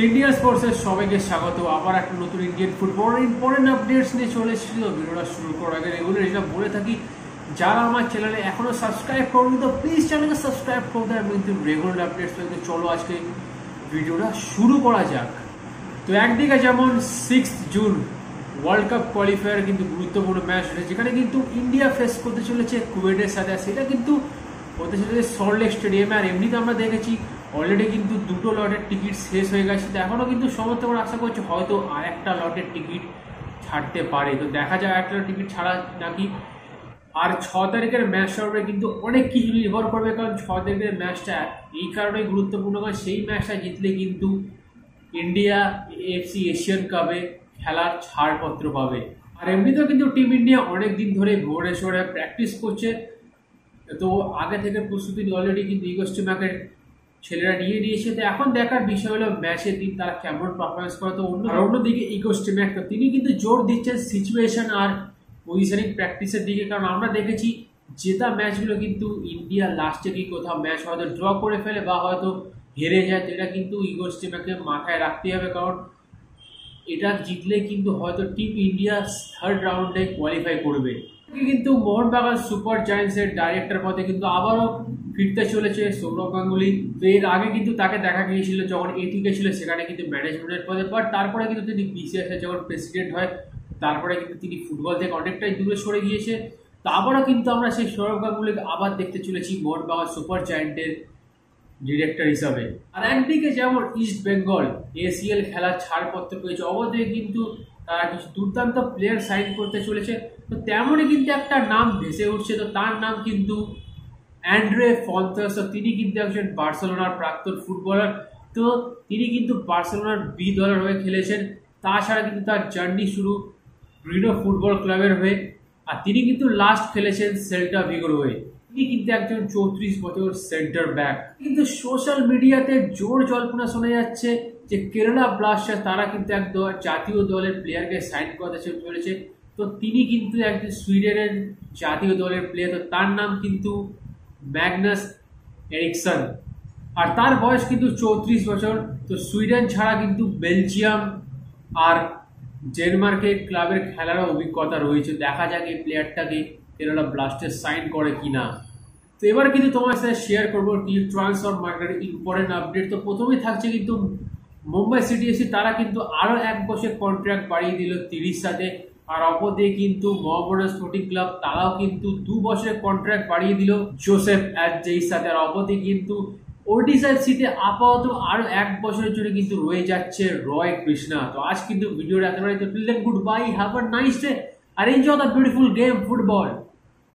India স্পোর্টসের সবাইকে স্বাগত। আবার একটা নতুন ইন্ডিয়ান ফুটবল ইম্পর্টেন্ট আপডেটস নিয়ে চলে এসেছিল। ভিডিওটা শুরু করার আগে রেগুলার যেটা বলে থাকি, যারা আমার চ্যানেলে এখনো সাবস্ক্রাইব করুন তো প্লিজ চ্যানেলকে সাবস্ক্রাইব করে দেয়, কিন্তু রেগুলার আপডেটস পেতে চলো আজকে ভিডিওটা শুরু করা যাক। তো একদিকে যেমন 6 জুন ওয়ার্ল্ড কাপ কোয়ালিফায়ার কিন্তু গুরুত্বপূর্ণ ম্যাচ রয়েছে, যেখানে কিন্তু ইন্ডিয়া ফেস করতে চলেছে কুয়েটের সাথে। সেটা কিন্তু হতে চলেছে সল্টলেক স্টেডিয়ামে। আর এমনিতে আমরা দেখেছি অলরেডি কিন্তু দুটো লটের টিকিট শেষ হয়ে গেছে, তো এখনও কিন্তু সমর্থকরা আশা করছে হয়তো আর একটা লটের টিকিট ছাড়তে পারে। তো দেখা যায় একটা টিকিট ছাড়া নাকি। আর 6 তারিখের ম্যাচটা হবে কিন্তু অনেক কিছু নির্ভর করবে, কারণ 6 তারিখের ম্যাচটা এই কারণেই গুরুত্বপূর্ণ, কারণ সেই ম্যাচটা জিতলে কিন্তু ইন্ডিয়া এএফসি এশিয়ান কাপে খেলার ছাড়পত্র পাবে। আর এমনিতেও কিন্তু টিম ইন্ডিয়া অনেক দিন ধরে ভুবনেশ্বরে প্র্যাকটিস করছে, তো আগে থেকে প্রস্তুতি অলরেডি কিন্তু ইগোস্টিম্যাকের ছেলেরা নিয়ে নিয়েছে। তো এখন দেখার বিষয় হলো ম্যাচের দিন তারা কেমন পারফরমেন্স করে। তো অন্যদিকে ইগোস্টিম্যাক তিনি কিন্তু জোর দিচ্ছেন সিচুয়েশন আর পজিশনিং প্র্যাকটিসের দিকে, কারণ আমরা দেখেছি জেতা ম্যাচগুলো কিন্তু ইন্ডিয়া লাস্টে গিয়ে কোথাও ম্যাচ হয়তো ড্র করে ফেলে বা হয়তো হেরে যায়। তো এটা কিন্তু ইগোস্টিম্যাককে মাথায় রাখতে হবে, কারণ এটা জিতলে কিন্তু হয়তো টিম ইন্ডিয়া থার্ড রাউন্ডে কোয়ালিফাই করবে। কিন্তু মোহনবাগান সুপার জায়ান্টসের ডাইরেক্টর পদে কিন্তু আবারও ফিরতে চলেছে সৌরভ গাঙ্গুলি। তো এর আগে কিন্তু তাকে দেখা গিয়েছিল যখন এটিকে ছিল সেখানে কিন্তু ম্যানেজমেন্টের পদে, বাট তারপরে কিন্তু তিনি বিসিএস যখন প্রেসিডেন্ট হয় তারপরে কিন্তু তিনি ফুটবল থেকে অনেকটাই দূরে সরে গিয়েছে। তো আবারও কিন্তু আমরা সেই সৌরভ গাঙ্গুলিকে আবার দেখতে চলেছি মোহনবাগান সুপার জায়ান্টের ডিরেক্টর হিসাবে। আর একদিকে যেমন ইস্ট বেঙ্গল এসিএল খেলার ছাড়পত্র পেয়েছে, অবশ্যই কিন্তু তারা কিছু দুর্দান্ত প্লেয়ার সাইন করতে চলেছে। তো তেমনই কিন্তু একটা নাম ভেসে উঠছে, তো তার নাম কিন্তু অ্যান্ড্রে ফন্তাস। তিনি কিন্তু একজন বার্সেলোনার প্রাক্তন ফুটবলার। তো তিনি কিন্তু বার্সেলোনার বি দলের হয়ে খেলেছেন। তাছাড়া কিন্তু তার জার্নি শুরু গ্রিনো ফুটবল ক্লাবের হয়ে, আর তিনি কিন্তু লাস্ট খেলেছেন সেল্টা ভিগোর হয়ে। তিনি কিন্তু একজন 34 বছর সেন্টার ব্যাক। কিন্তু সোশ্যাল মিডিয়াতে জোর জল্পনা শোনা যাচ্ছে যে কেরালা ব্লাস্টার্স তারা কিন্তু এক জাতীয় দলের প্লেয়ারকে সাইন করতে চলেছে। তো তিনি কিন্তু একজন সুইডেনের জাতীয় দলের প্লেয়ার, তো তার নাম কিন্তু ম্যাগনাস এরিকসন, আর তার বয়স কিন্তু 34 বছর। তো সুইডেন ছাড়া কিন্তু বেলজিয়াম আর ডেনমার্কের ক্লাবের খেলারও অভিজ্ঞতা রয়েছে। দেখা যাক এই প্লেয়ারটাকে কেরালা ব্লাস্টার্স সাইন করে কিনা। তো এবার কিন্তু তোমার সাথে শেয়ার করবো টিম ট্রান্সফার মার্কেটের ইম্পর্টেন্ট আপডেট। তো প্রথমেই থাকছে কিন্তু মুম্বাই সিটি এফসি, তারা কিন্তু আরও 1 বছর কন্ট্রাক্ট বাড়িয়ে দিল 30 সাথে। আর অপরদিকে কিন্তু মোহামেডান স্পোর্টিং ক্লাব তারাও কিন্তু 2 বছরের কন্ট্রাক্ট বাড়িয়ে দিল জোসেফ অ্যাডজেইর সাথে। আর অপরদিকে কিন্তু ওডিশা এফসিতে আপাতত আরও 1 বছরের জন্য কিন্তু রয়ে যাচ্ছে রয় কৃষ্ণা। তো আজ কিন্তু ভিডিওটা একেবারে, তো till then goodbye, have a nice day আর enjoy the beautiful game football.